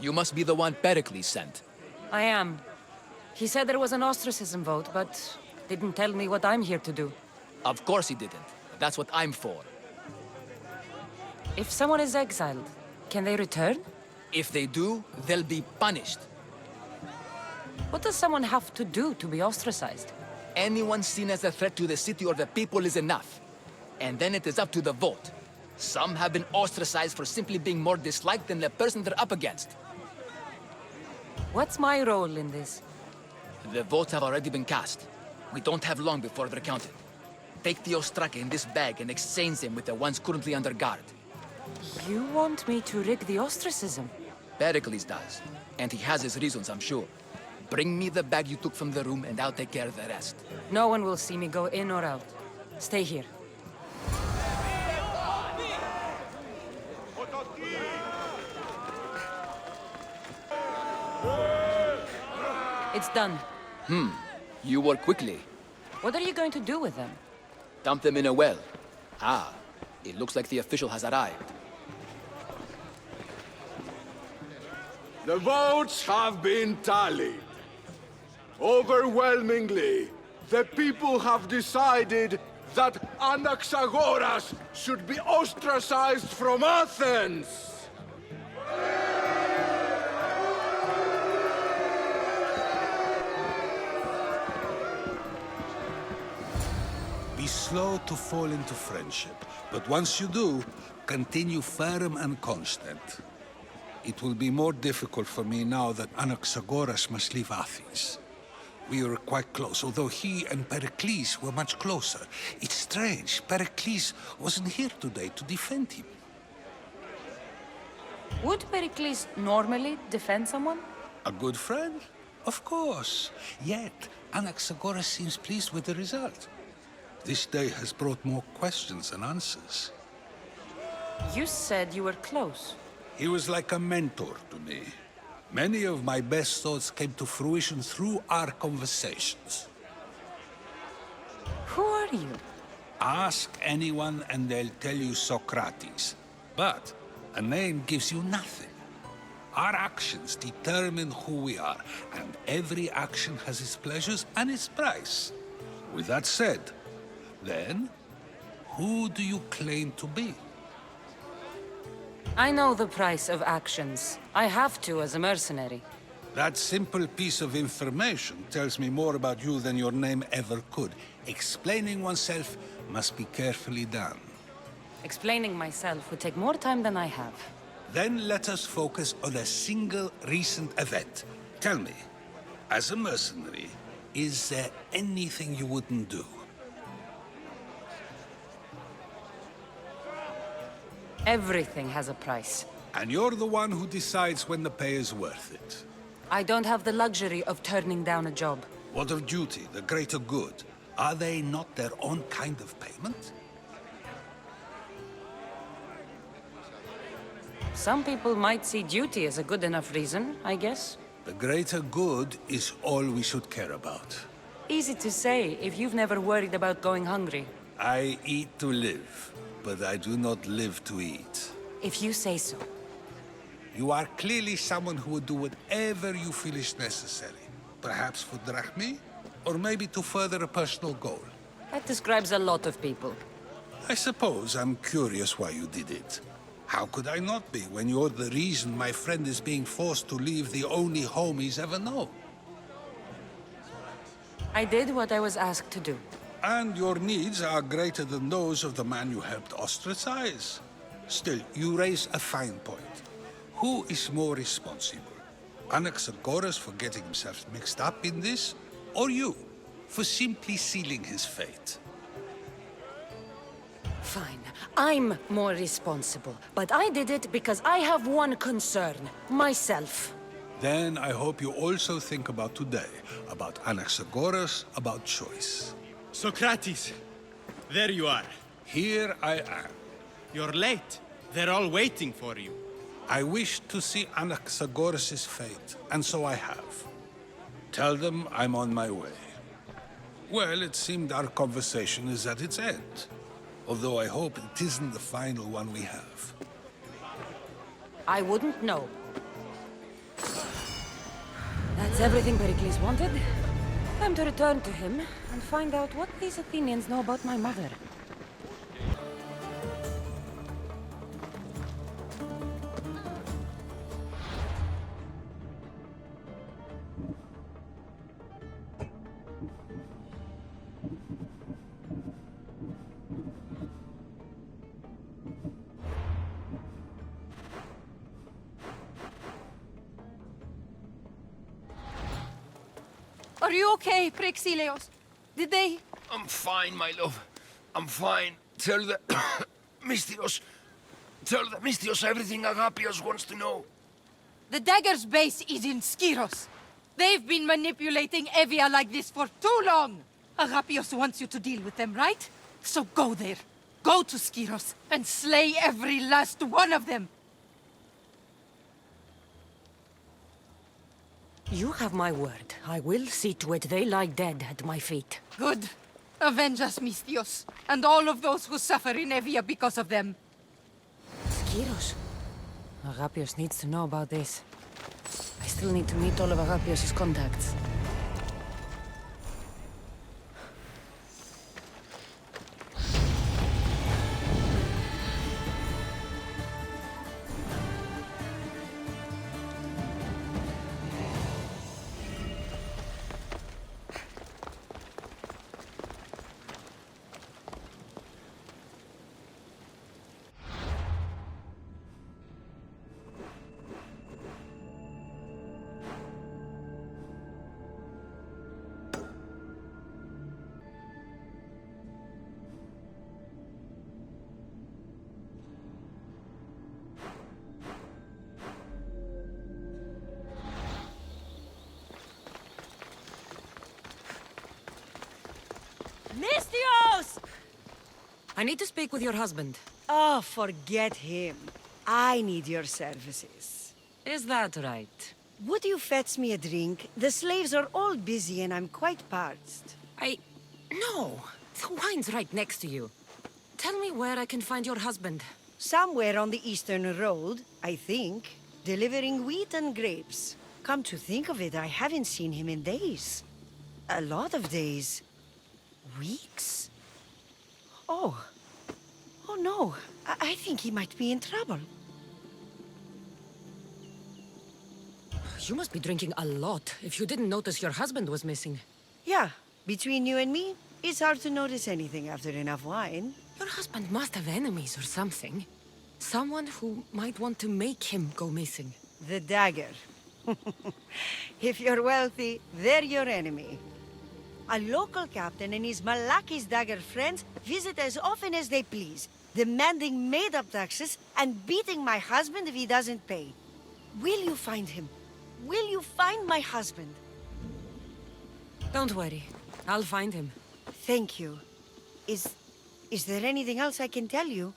You must be the one Perikles sent. I am. He said there was an ostracism vote, but didn't tell me what I'm here to do. Of course he didn't. That's what I'm for. If someone is exiled, can they return? If they do, they'll be punished. What does someone have to do to be ostracized? Anyone seen as a threat to the city or the people is enough. And then it is up to the vote. Some have been ostracized for simply being more disliked than the person they're up against. What's my role in this? The votes have already been cast. We don't have long before they're counted. Take the ostraka in this bag and exchange them with the ones currently under guard. You want me to rig the ostracism? Pericles does. And he has his reasons, I'm sure. Bring me the bag you took from the room and I'll take care of the rest. No one will see me go in or out. Stay here. It's done. You work quickly. What are you going to do with them? Dump them in a well. Ah, it looks like the official has arrived. The votes have been tallied. Overwhelmingly, the people have decided that Anaxagoras should be ostracized from Athens! Be slow to fall into friendship, but once you do, continue firm and constant. It will be more difficult for me now that Anaxagoras must leave Athens. We were quite close, although he and Perikles were much closer. It's strange, Perikles wasn't here today to defend him. Would Perikles normally defend someone? A good friend? Of course. Yet, Anaxagoras seems pleased with the result. This day has brought more questions than answers. You said you were close. He was like a mentor to me. Many of my best thoughts came to fruition through our conversations. Who are you? Ask anyone and they'll tell you Socrates. But a name gives you nothing. Our actions determine who we are, and every action has its pleasures and its price. With that said, then, who do you claim to be? I know the price of actions. I have to as a mercenary. That simple piece of information tells me more about you than your name ever could. Explaining oneself must be carefully done. Explaining myself would take more time than I have. Then let us focus on a single recent event. Tell me, as a mercenary, is there anything you wouldn't do? Everything has a price. And you're the one who decides when the pay is worth it. I don't have the luxury of turning down a job. What of duty, the greater good? Are they not their own kind of payment? Some people might see duty as a good enough reason, I guess. The greater good is all we should care about. Easy to say if you've never worried about going hungry. I eat to live, but I do not live to eat. If you say so. You are clearly someone who would do whatever you feel is necessary. Perhaps for drachmi, or maybe to further a personal goal. That describes a lot of people. I suppose I'm curious why you did it. How could I not be when you're the reason my friend is being forced to leave the only home he's ever known? I did what I was asked to do. And your needs are greater than those of the man you helped ostracize. Still, you raise a fine point. Who is more responsible? Anaxagoras for getting himself mixed up in this? Or you, for simply sealing his fate? Fine. I'm more responsible. But I did it because I have one concern. Myself. Then I hope you also think about today. About Anaxagoras, about choice. Socrates! There you are. Here I am. You're late. They're all waiting for you. I wish to see Anaxagoras' fate, and so I have. Tell them I'm on my way. Well, it seemed our conversation is at its end. Although I hope it isn't the final one we have. I wouldn't know. That's everything Perikles wanted. Time to return to him and find out what these Athenians know about my mother. Are you okay, Perikles? Did they... I'm fine, my love. I'm fine. Tell the... Mystios everything Agapios wants to know. The Dagger's base is in Skiros. They've been manipulating Evia like this for too long. Agapios wants you to deal with them, right? So go there. Go to Skiros and slay every last one of them. You have my word. I will see to it they lie dead at my feet. Good. Avenge us, Mystios, and all of those who suffer in Evia because of them. Skiros. Agapios needs to know about this. I still need to meet all of Agapios' contacts. Mystios! I need to speak with your husband. Oh, forget him. I need your services. Is that right? Would you fetch me a drink? The slaves are all busy and I'm quite parched. No. The wine's right next to you. Tell me where I can find your husband. Somewhere on the Eastern Road, I think, delivering wheat and grapes. Come to think of it, I haven't seen him in days. A lot of days. Weeks? Oh. Oh no. I think he might be in trouble. You must be drinking a lot if you didn't notice your husband was missing. Yeah, between you and me, it's hard to notice anything after enough wine. Your husband must have enemies or something. Someone who might want to make him go missing. The dagger. If you're wealthy, they're your enemy. A local captain and his Malakis dagger friends visit as often as they please, demanding made-up taxes and beating my husband if he doesn't pay. Will you find him? Will you find my husband? Don't worry. I'll find him. Thank you. Is there anything else I can tell you?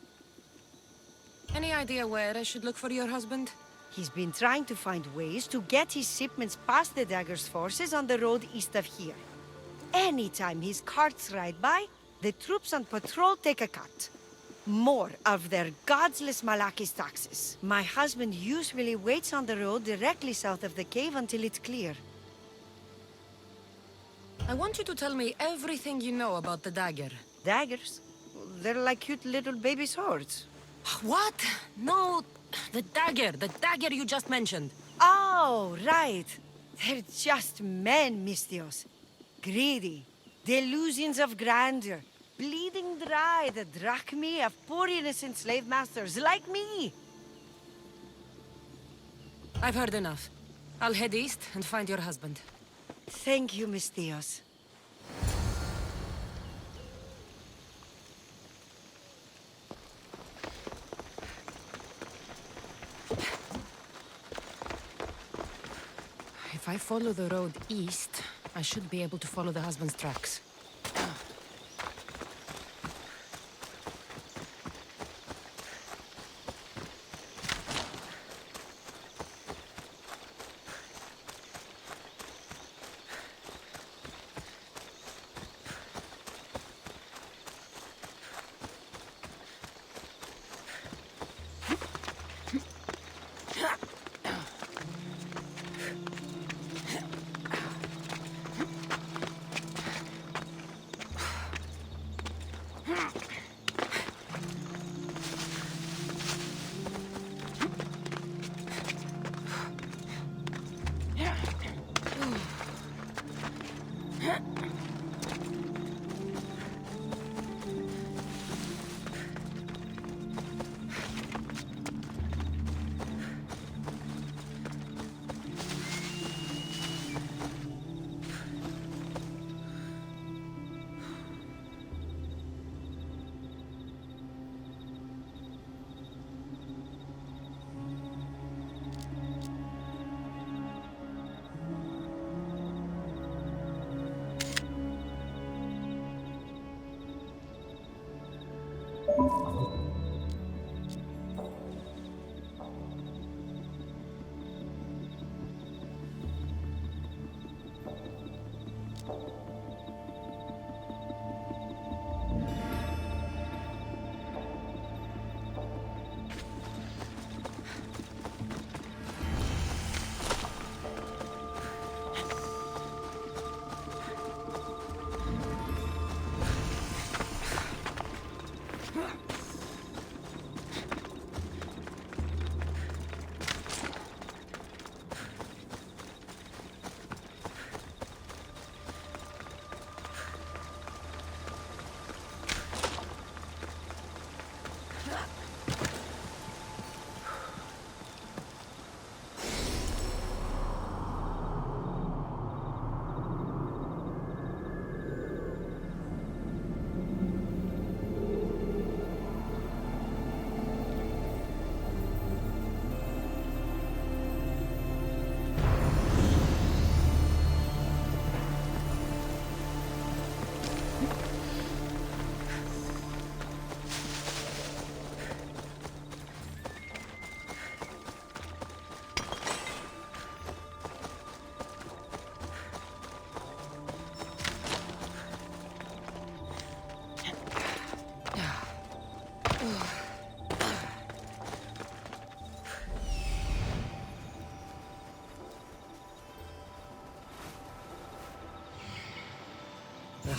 Any idea where I should look for your husband? He's been trying to find ways to get his shipments past the dagger's forces on the road east of here. Anytime his carts ride by, the troops on patrol take a cut. More of their godless Malakis taxes. My husband usually waits on the road directly south of the cave until it's clear. I want you to tell me everything you know about the dagger. Daggers? They're like cute little baby swords. What? No, the dagger you just mentioned. Oh, right. They're just men, Mystios. Greedy. Delusions of grandeur. Bleeding dry the drachmae of poor innocent slave masters like me. I've heard enough. I'll head east and find your husband. Thank you, Mystios. If I follow the road east, I should be able to follow the husband's tracks.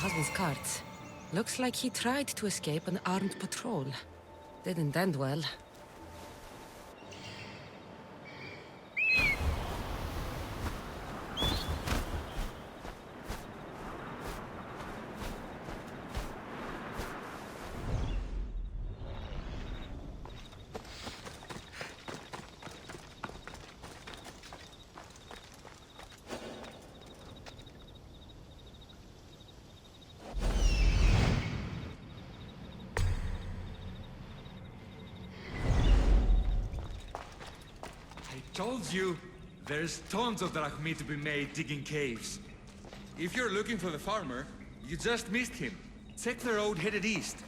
husband's carts. Looks like he tried to escape an armed patrol. Didn't end well. Told you, there's tons of drachmi to be made digging caves. If you're looking for the farmer, you just missed him. Check the road headed east.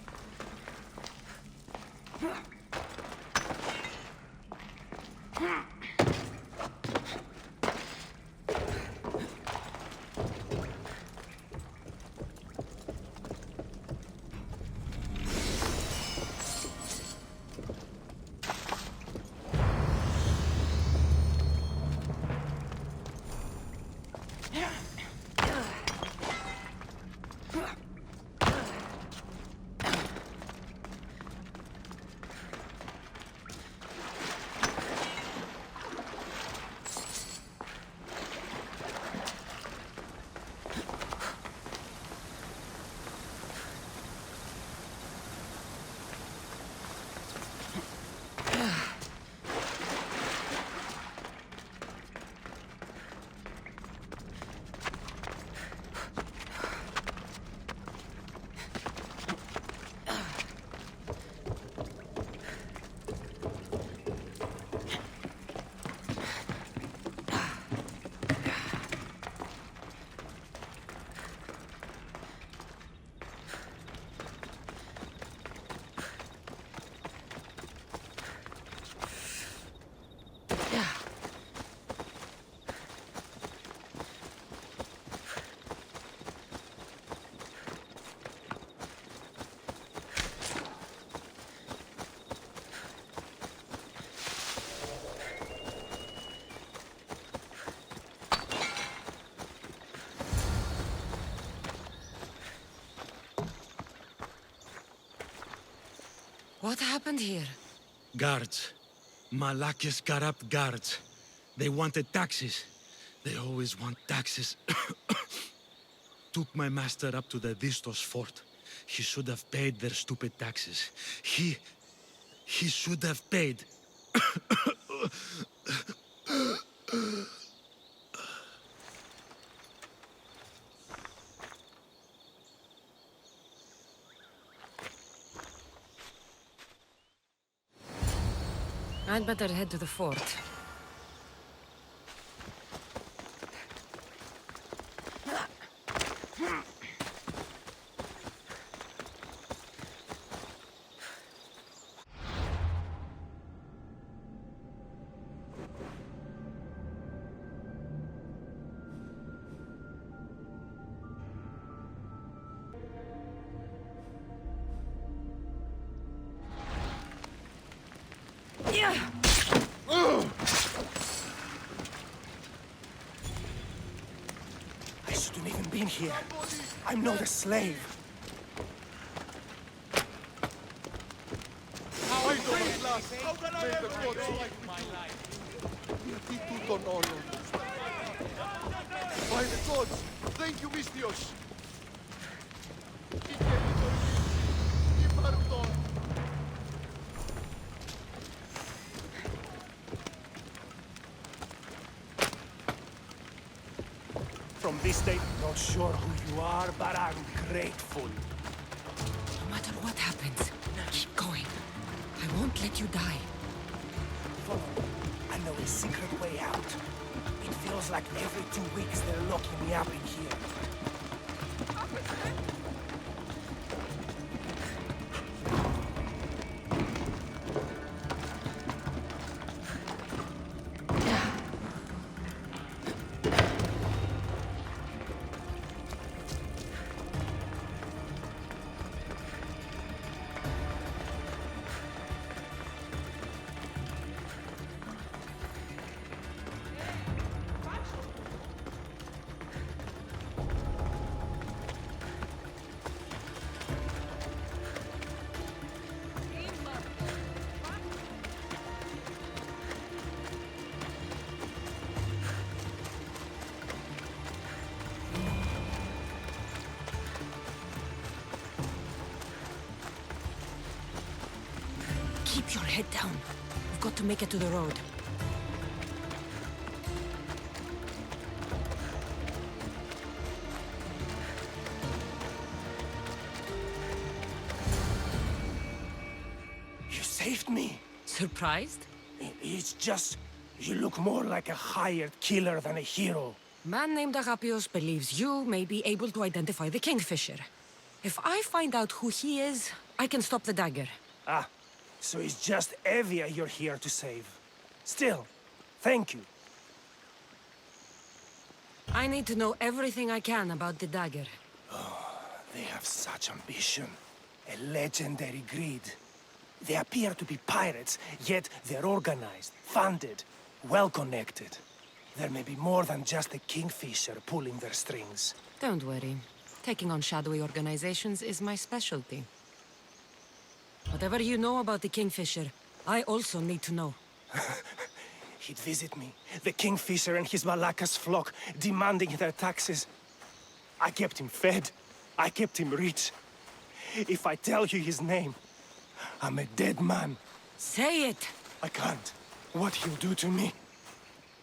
What happened here? Guards. Malachia's corrupt guards. They wanted taxes. They always want taxes. Took my master up to the Distos fort. He should have paid their stupid taxes. He should have paid. I'd better head to the fort. I shouldn't even been here. I'm not a slave. How can I ever my life? By the gods! Thank you, Mistios! From this day, not sure who you are, but I'm grateful. No matter what happens, keep going. I won't let you die. Follow me. I know a secret way out. It feels like every 2 weeks they're locking me up in here. Head down. We've got to make it to the road. You saved me. Surprised? It's just... you look more like a hired killer than a hero. Man named Agapios believes you may be able to identify the Kingfisher. If I find out who he is, I can stop the dagger. Ah, so it's just Evia you're here to save. Still, thank you. I need to know everything I can about the dagger. They have such ambition. A legendary greed. They appear to be pirates, yet they're organized, funded, well-connected. There may be more than just the Kingfisher pulling their strings. Don't worry. Taking on shadowy organizations is my specialty. Whatever you know about the Kingfisher, I also need to know. He'd visit me, the Kingfisher and his Malacca's flock, demanding their taxes. I kept him fed. I kept him rich. If I tell you his name, I'm a dead man. Say it! I can't. What he'll do to me.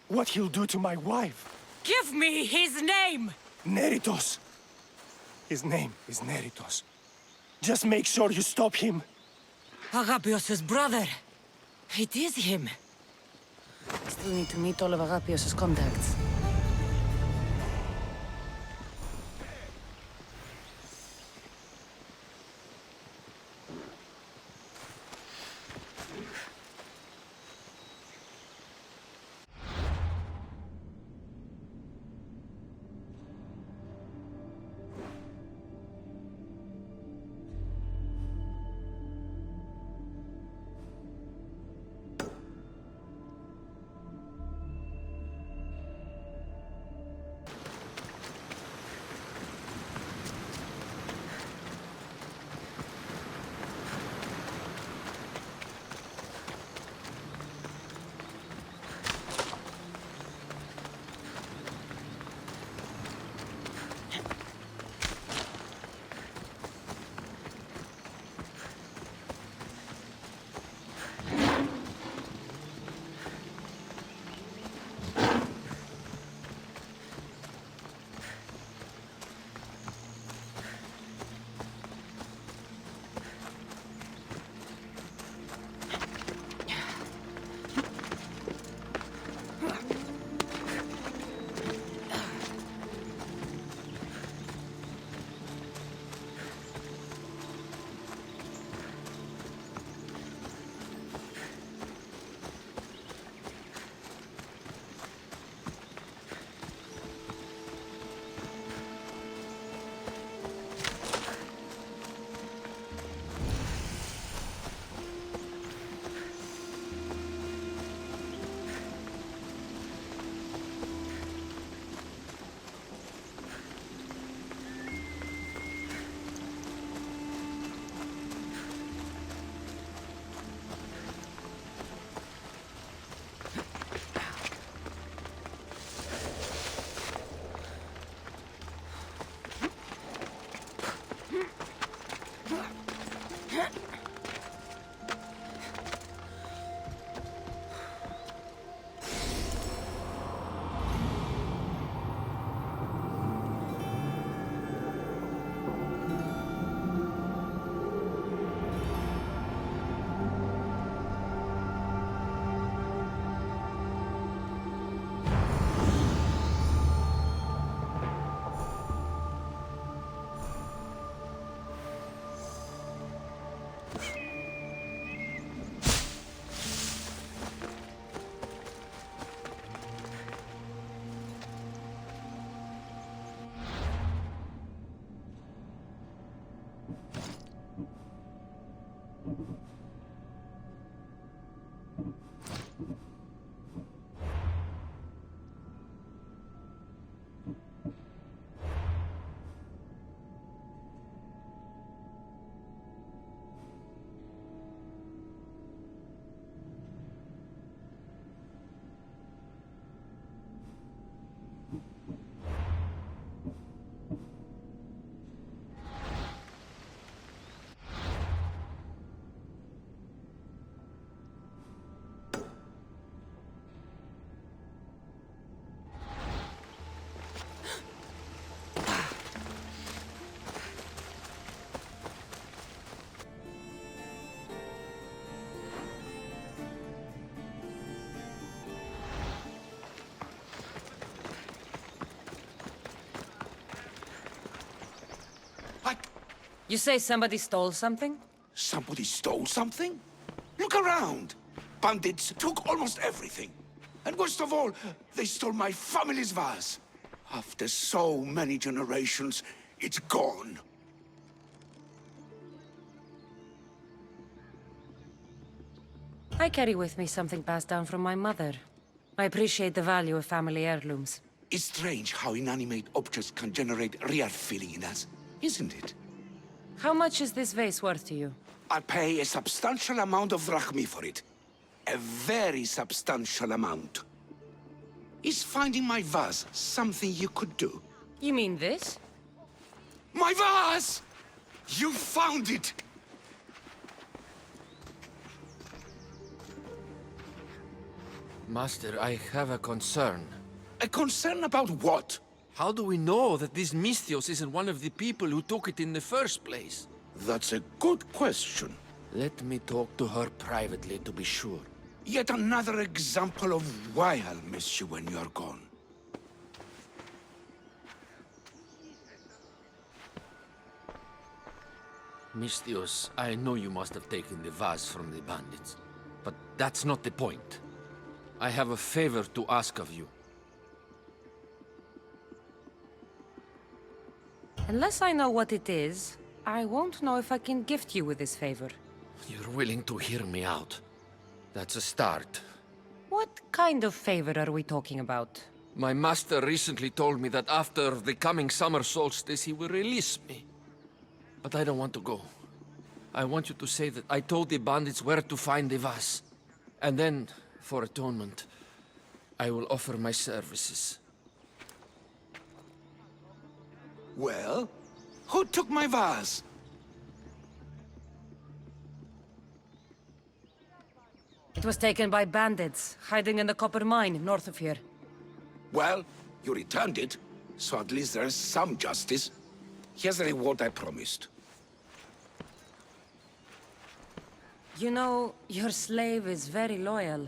What he'll do to my wife. Give me his name! Neritos. His name is Neritos. Just make sure you stop him. Agapios' brother. It is him. I still need to meet all of Agapios' contacts. You say somebody stole something? Somebody stole something? Look around. Bandits took almost everything. And worst of all, they stole my family's vase. After so many generations, it's gone. I carry with me something passed down from my mother. I appreciate the value of family heirlooms. It's strange how inanimate objects can generate real feeling in us, isn't it? How much is this vase worth to you? I pay a substantial amount of drachmi for it. A very substantial amount. Is finding my vase something you could do? You mean this? My vase! You found it! Master, I have a concern. A concern about what? How do we know that this Misthios isn't one of the people who took it in the first place? That's a good question. Let me talk to her privately to be sure. Yet another example of why I'll miss you when you're gone. Misthios, I know you must have taken the vase from the bandits. But that's not the point. I have a favor to ask of you. Unless I know what it is, I won't know if I can gift you with this favor. You're willing to hear me out. That's a start. What kind of favor are we talking about? My master recently told me that after the coming summer solstice he will release me. But I don't want to go. I want you to say that I told the bandits where to find the vase. And then, for atonement, I will offer my services. Well, who took my vase? It was taken by bandits, hiding in the copper mine north of here. Well, you returned it, so at least there's some justice. Here's the reward I promised. You know, your slave is very loyal.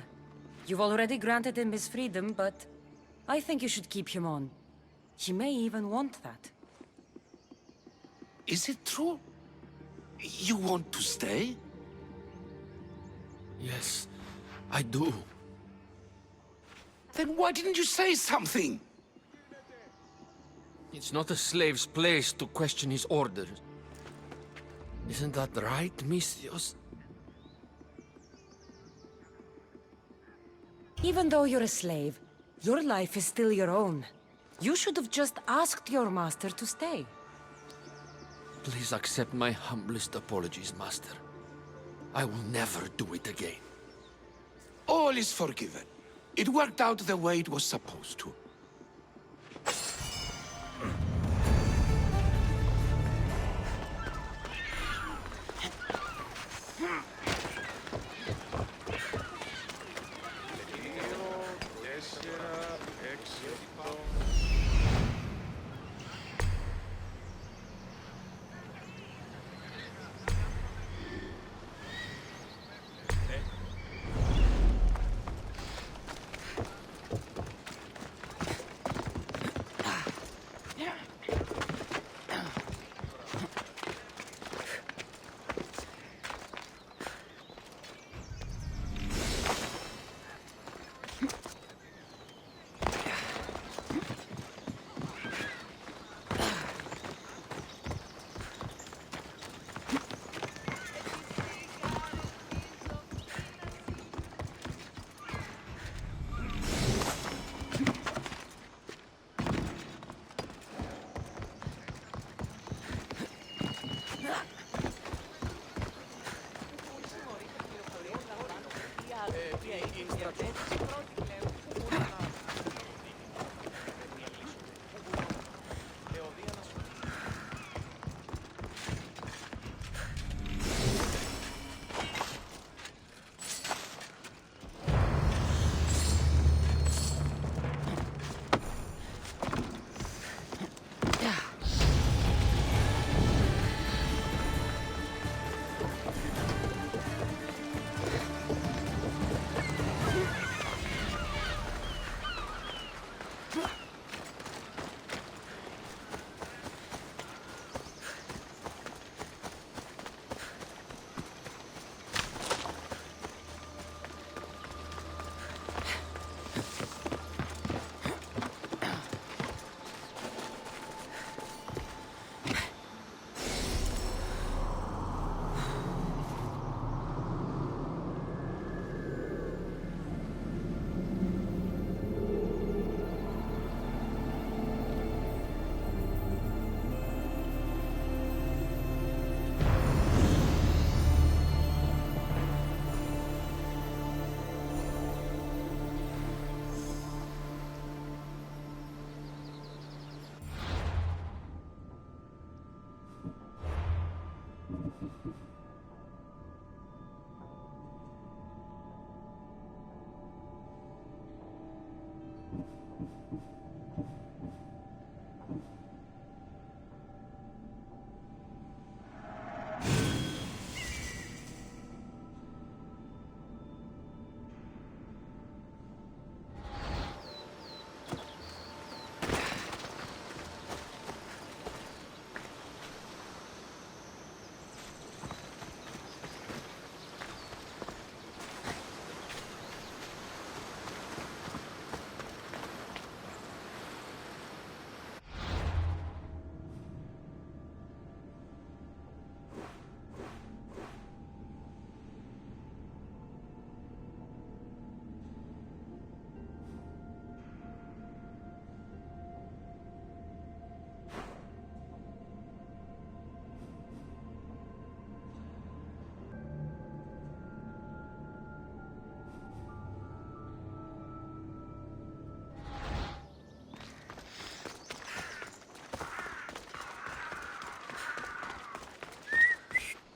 You've already granted him his freedom, but I think you should keep him on. He may even want that. Is it true? You want to stay? Yes, I do. Then why didn't you say something? It's not a slave's place to question his orders. Isn't that right, Misthios? Even though you're a slave, your life is still your own. You should have just asked your master to stay. Please accept my humblest apologies, Master. I will never do it again. All is forgiven. It worked out the way it was supposed to.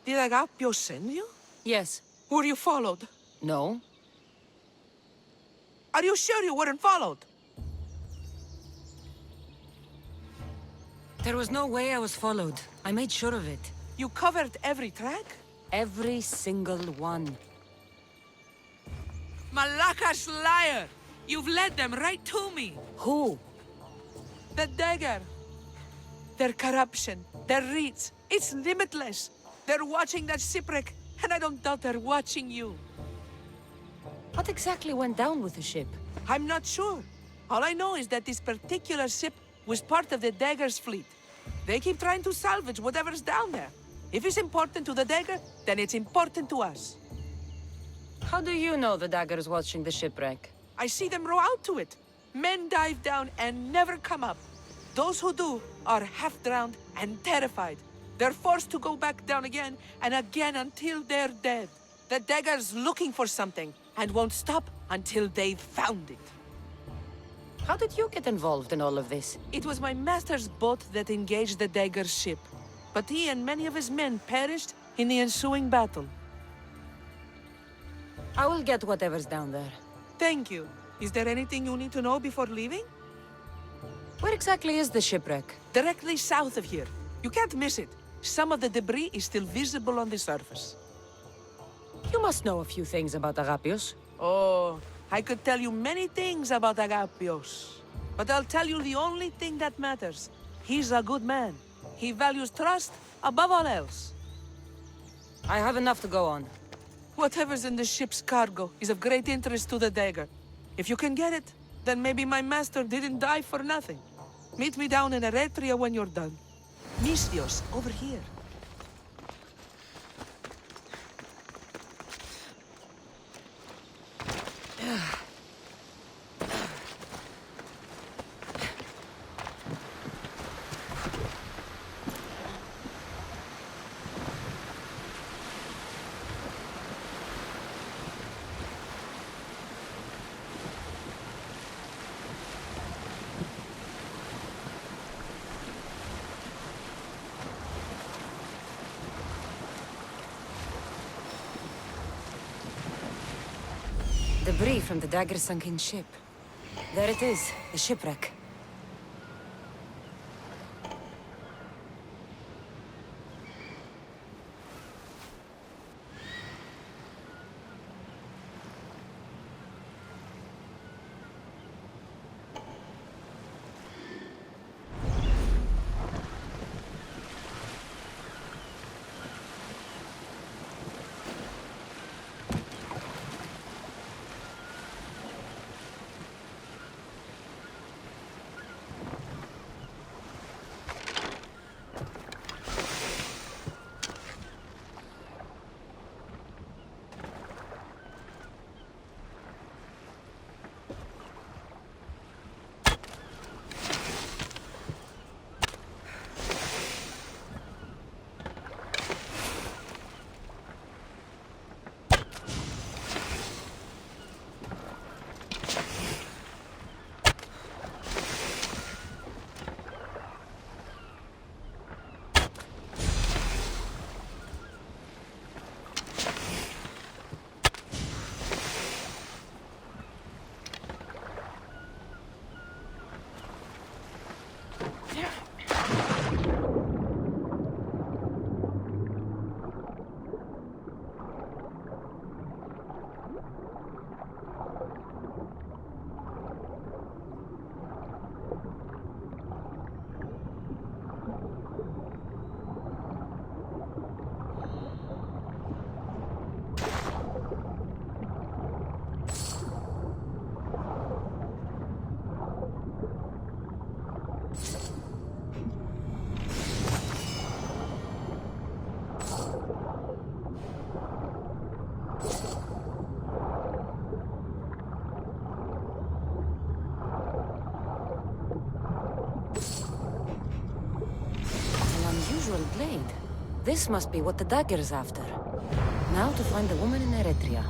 Did Agapios send you? Yes. Were you followed? No? Are you sure you weren't followed? There was no way I was followed. I made sure of it. You covered every track? Every single one. Malakas liar! You've led them right to me! Who? The dagger! Their corruption, their reach, it's limitless! They're watching that shipwreck, and I don't doubt they're watching you. What exactly went down with the ship? I'm not sure. All I know is that this particular ship was part of the Dagger's fleet. They keep trying to salvage whatever's down there. If it's important to the Dagger, then it's important to us. How do you know the Dagger's watching the shipwreck? I see them row out to it. Men dive down and never come up. Those who do are half-drowned and terrified. They're forced to go back down again and again until they're dead. The Dagger's looking for something and won't stop until they've found it. How did you get involved in all of this? It was my master's boat that engaged the Dagger's ship, but he and many of his men perished in the ensuing battle. I will get whatever's down there. Thank you. Is there anything you need to know before leaving? Where exactly is the shipwreck? Directly south of here. You can't miss it. Some of the debris is still visible on the surface. You must know a few things about Agapios. Oh, I could tell you many things about Agapios. But I'll tell you the only thing that matters. He's a good man. He values trust above all else. I have enough to go on. Whatever's in the ship's cargo is of great interest to the Dagger. If you can get it, then maybe my master didn't die for nothing. Meet me down in Eretria when you're done. Mystios, over here. Debris from the Dagger's sunken ship. There it is, the shipwreck. blade. This must be what the dagger's after. Now to find the woman in Eretria.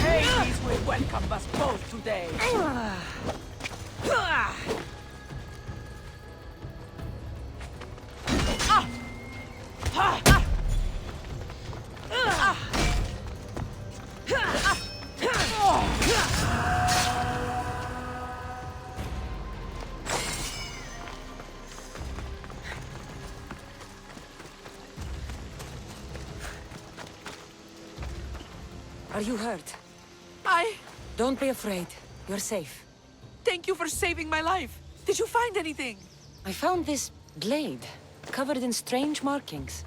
Hades will welcome us both today. Are you hurt? I... Don't be afraid. You're safe. Thank you for saving my life. Did you find anything? I found this blade, covered in strange markings.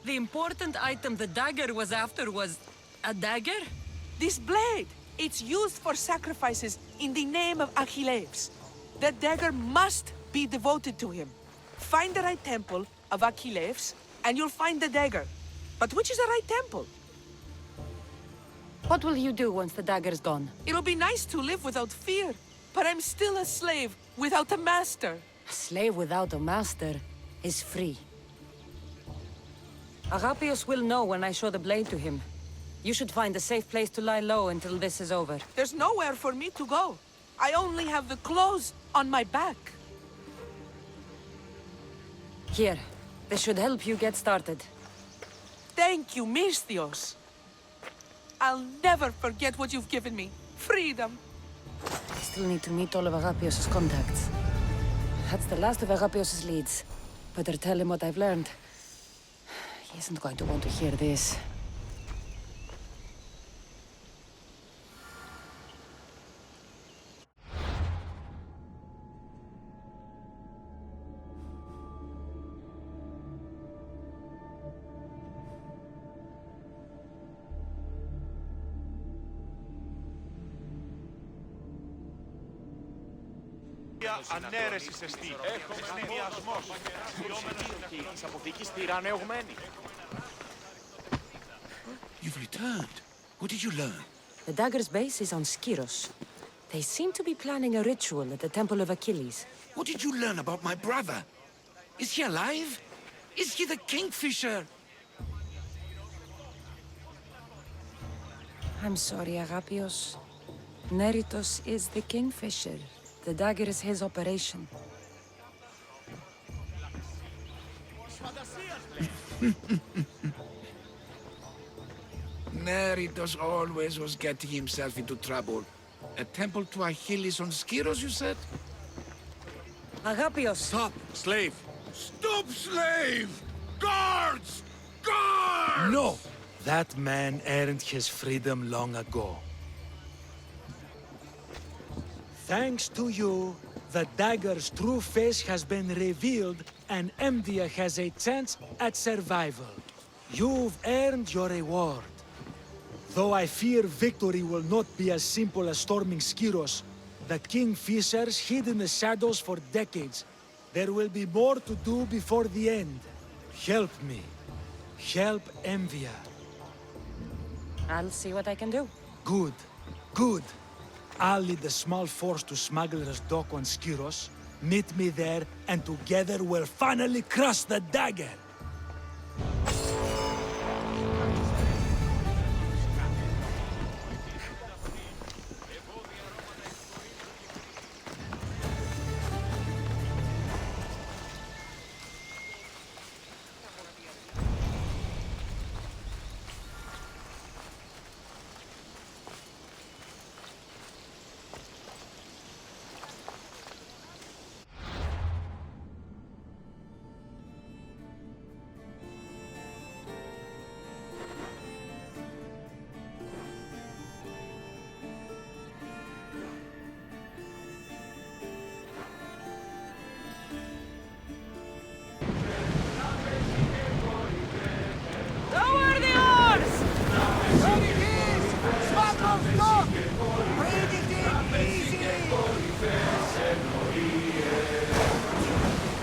The important item the dagger was after was... a dagger? This blade! It's used for sacrifices in the name of Achilles. The dagger must be devoted to him. Find the right temple of Achilles, and you'll find the dagger. But which is the right temple? What will you do once the dagger's gone? It'll be nice to live without fear, but I'm still a slave without a master. A slave without a master is free. Agapios will know when I show the blade to him. You should find a safe place to lie low until this is over. There's nowhere for me to go. I only have the clothes on my back. Here, this should help you get started. Thank you, Misthios. I'll never forget what you've given me. Freedom. I still need to meet all of Agapios' contacts. That's the last of Agapios' leads. Better tell him what I've learned. He isn't going to want to hear this. Ουσία ανέρεσης εστί. Συνδυασμός. Της αποθήκης τυραννεωμένη. You've returned. What did you learn? The dagger's base is on Skiros. They seem to be planning a ritual at the Temple of Achilles. What did you learn about my brother? Is he alive? Is he the Kingfisher? I'm sorry, Agapios. Neritos is the Kingfisher. The dagger is his operation. Neritos always was getting himself into trouble. A temple to Achilles on Skiros, you said? Agapios! Stop, slave! Stop, slave! Guards! Guards! No! That man earned his freedom long ago. Thanks to you, the dagger's true face has been revealed and Emdia has a chance at survival. You've earned your reward. Though I fear victory will not be as simple as storming Skiros, the Kingfishers hid in the shadows for decades. There will be more to do before the end. Help me. Help Emdia. I'll see what I can do. Good. Good. I'll lead a small force to Smuggler's Dock on Skiros. Meet me there, and together we'll finally crush the dagger!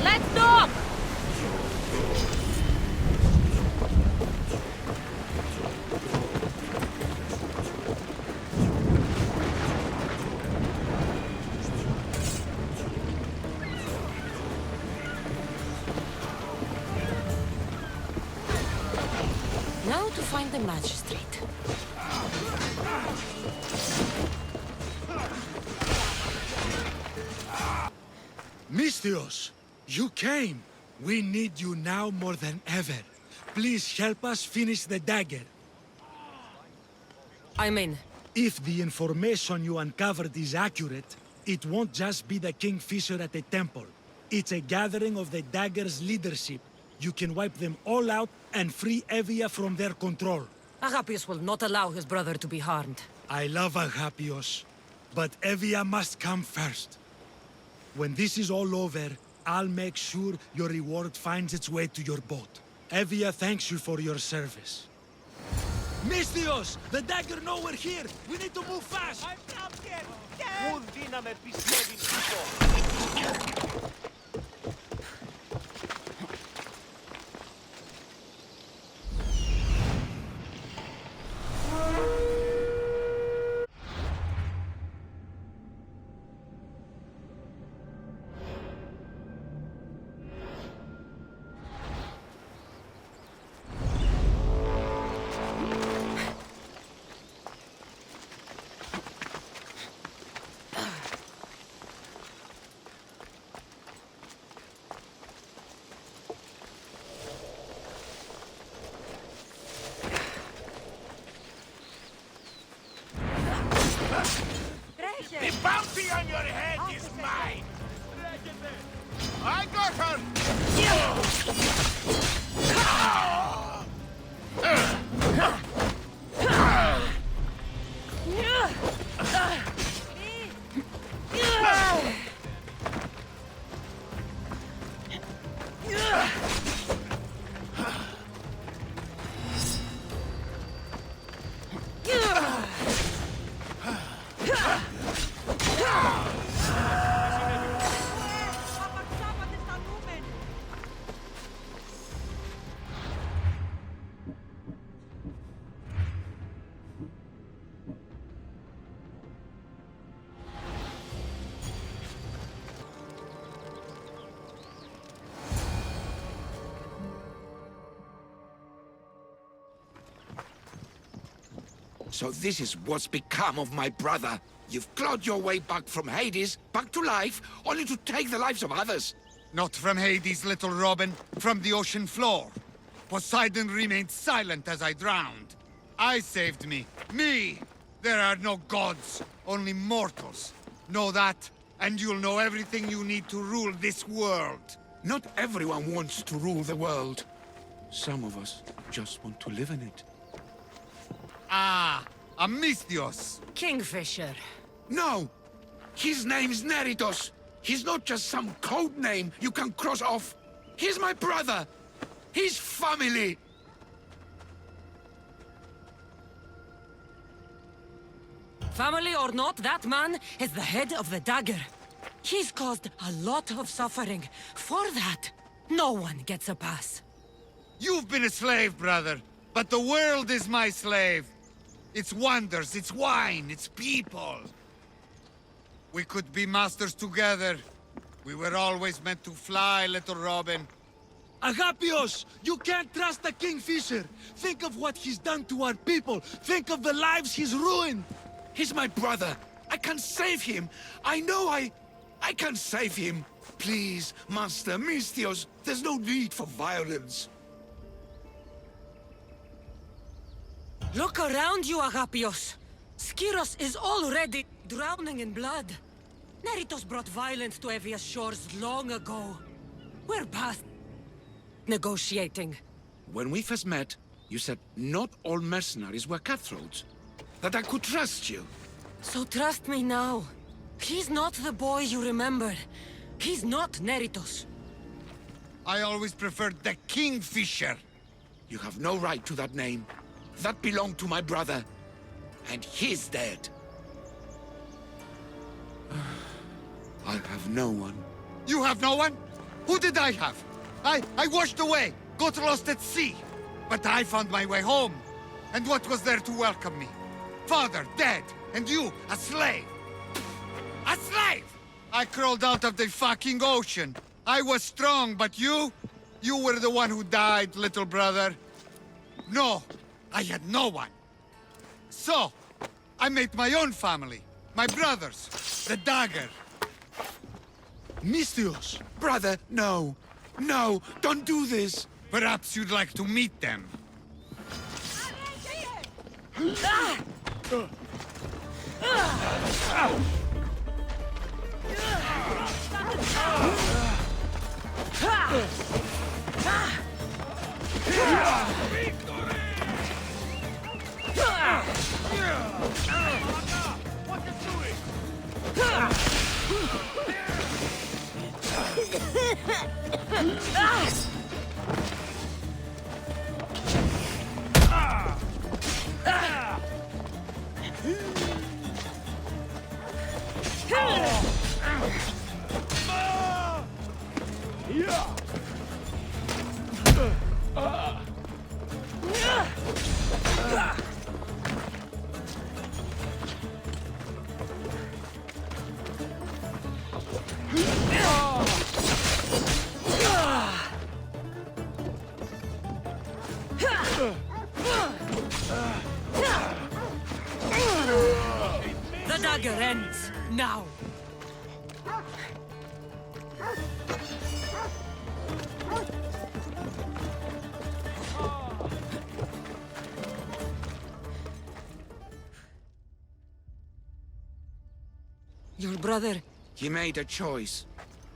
Let's dock! Now to find the magistrate. Misthios, you came! We need you now more than ever. Please help us finish the dagger. I'm in. If the information you uncovered is accurate, it won't just be the Kingfisher at the temple. It's a gathering of the dagger's leadership. You can wipe them all out and free Evia from their control. Agapios will not allow his brother to be harmed. I love Agapios, but Evia must come first. When this is all over, I'll make sure your reward finds its way to your boat. Evia thanks you for your service. Misthios! The dagger nowhere here! We need to move fast! I'm not here! Πού δύναμε πιστεύει πίσω! The bounty on your head is mine! I got her! So this is what's become of my brother. You've clawed your way back from Hades, back to life, only to take the lives of others. Not from Hades, little Robin. From the ocean floor. Poseidon remained silent as I drowned. I saved me. Me! There are no gods, only mortals. Know that, and you'll know everything you need to rule this world. Not everyone wants to rule the world. Some of us just want to live in it. Ah, Amisthios. Kingfisher. No! His name's Neritos. He's not just some code name you can cross off. He's my brother. He's family. Family or not, that man is the head of the dagger. He's caused a lot of suffering. For that, no one gets a pass. You've been a slave, brother, but the world is my slave. Its wonders, its wine, its people. We could be masters together. We were always meant to fly, little Robin. Agapios! You can't trust the Kingfisher! Think of what he's done to our people! Think of the lives he's ruined! He's my brother. I can save him. I know I can save him. Please, Master Misthios, there's no need for violence. Look around you, Agapios. Skiros is already drowning in blood. Neritos brought violence to Evia's shores long ago. We're past negotiating. When we first met, you said not all mercenaries were cutthroats. That I could trust you. So trust me now. He's not the boy you remember. He's not Neritos. I always preferred the Kingfisher. You have no right to that name. That belonged to my brother. And he's dead. I have no one. You have no one? Who did I have? I washed away, got lost at sea. But I found my way home. And what was there to welcome me? Father dead, and you, a slave. A slave! I crawled out of the fucking ocean. I was strong, but you were the one who died, little brother. No, I had no one. So, I made my own family. My brothers. The dagger. Misthios! Brother, no. No, don't do this. Perhaps you'd like to meet them. The dagger ends now. Your brother... He made a choice.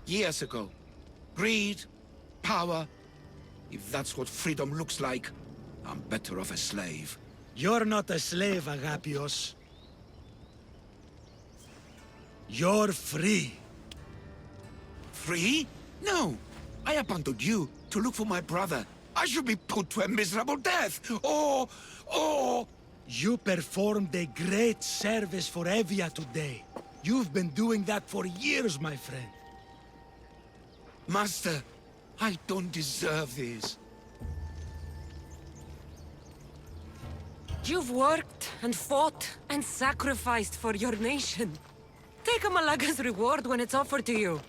Years ago. Greed, power. If that's what freedom looks like, I'm better off a slave. You're not a slave, Agapios. You're free. Free? No. I abandoned you to look for my brother. I should be put to a miserable death. Or... You performed a great service for Evia today. You've been doing that for years, my friend. Master, I don't deserve this. You've worked and fought and sacrificed for your nation. Take a Malaga's reward when it's offered to you.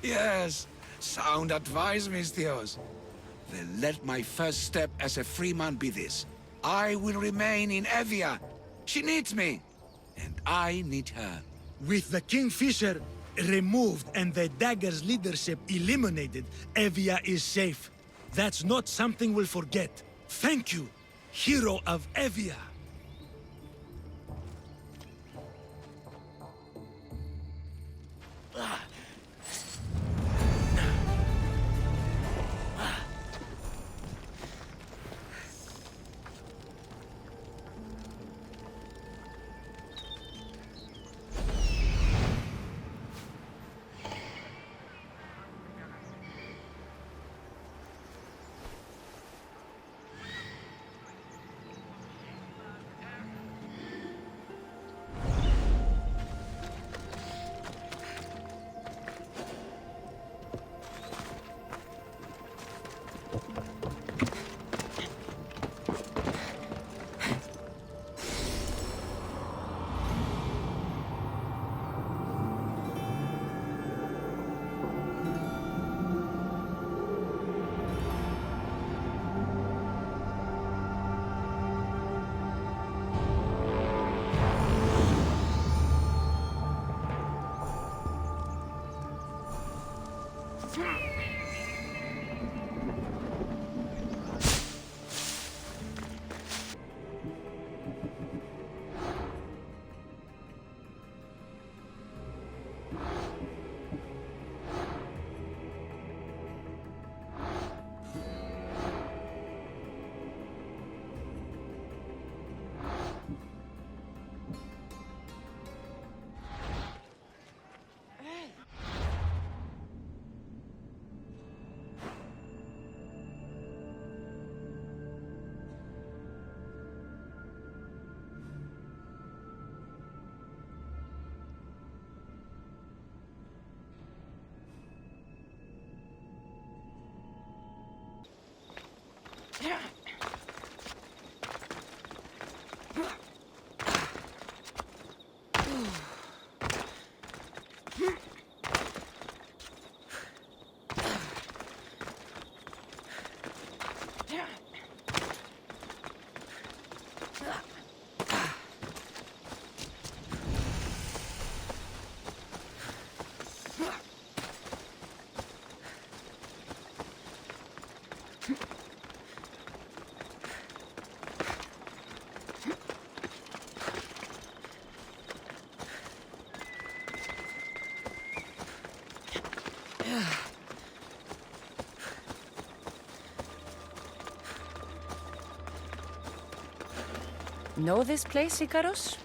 Yes, sound advice, Misthios. Then let my first step as a free man be this. I will remain in Evia. She needs me, and I need her. With the Kingfisher removed and the Dagger's leadership eliminated, Evia is safe. That's not something we'll forget. Thank you, hero of Evia. Know this place, Icaros?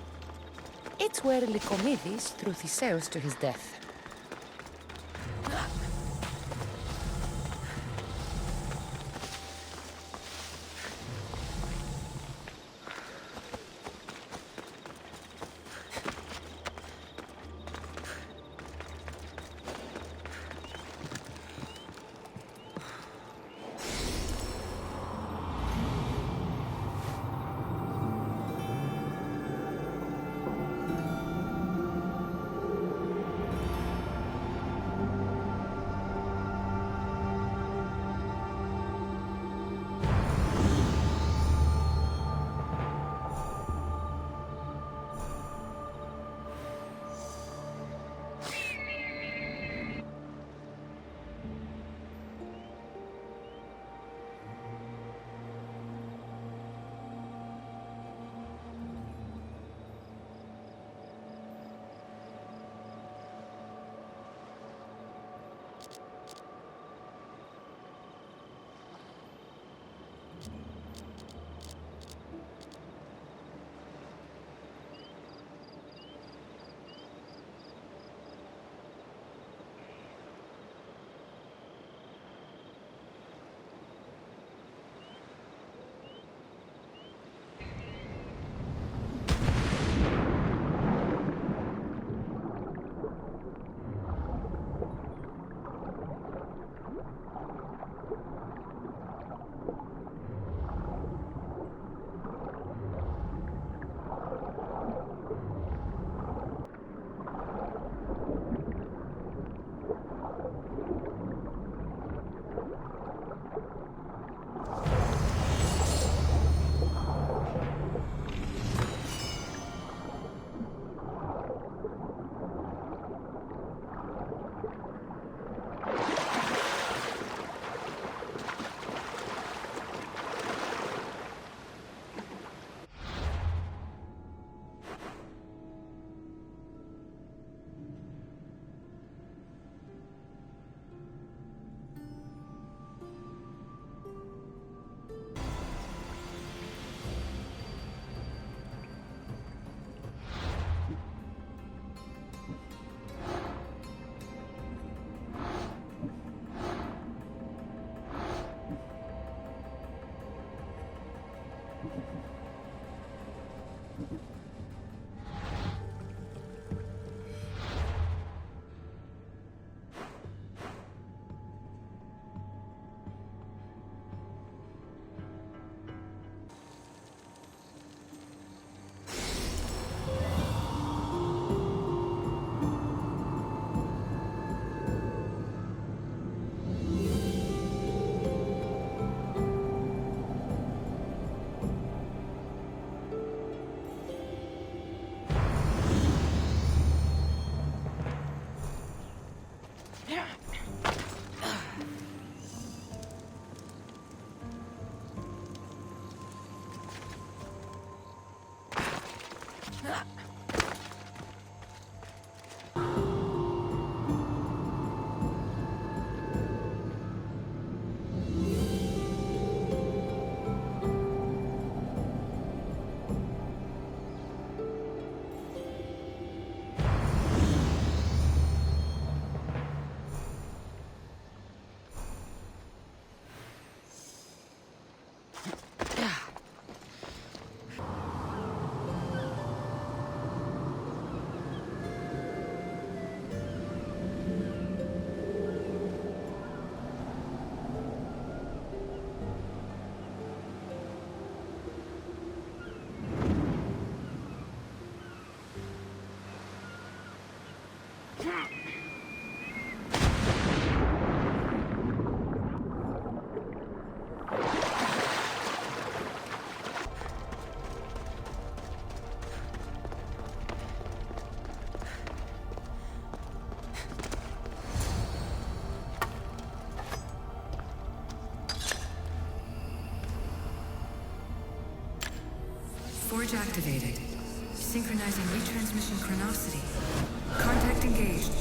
It's where Lycomedes threw Theseus to his death. Forge activated. Synchronizing retransmission chronicity. Contact engaged.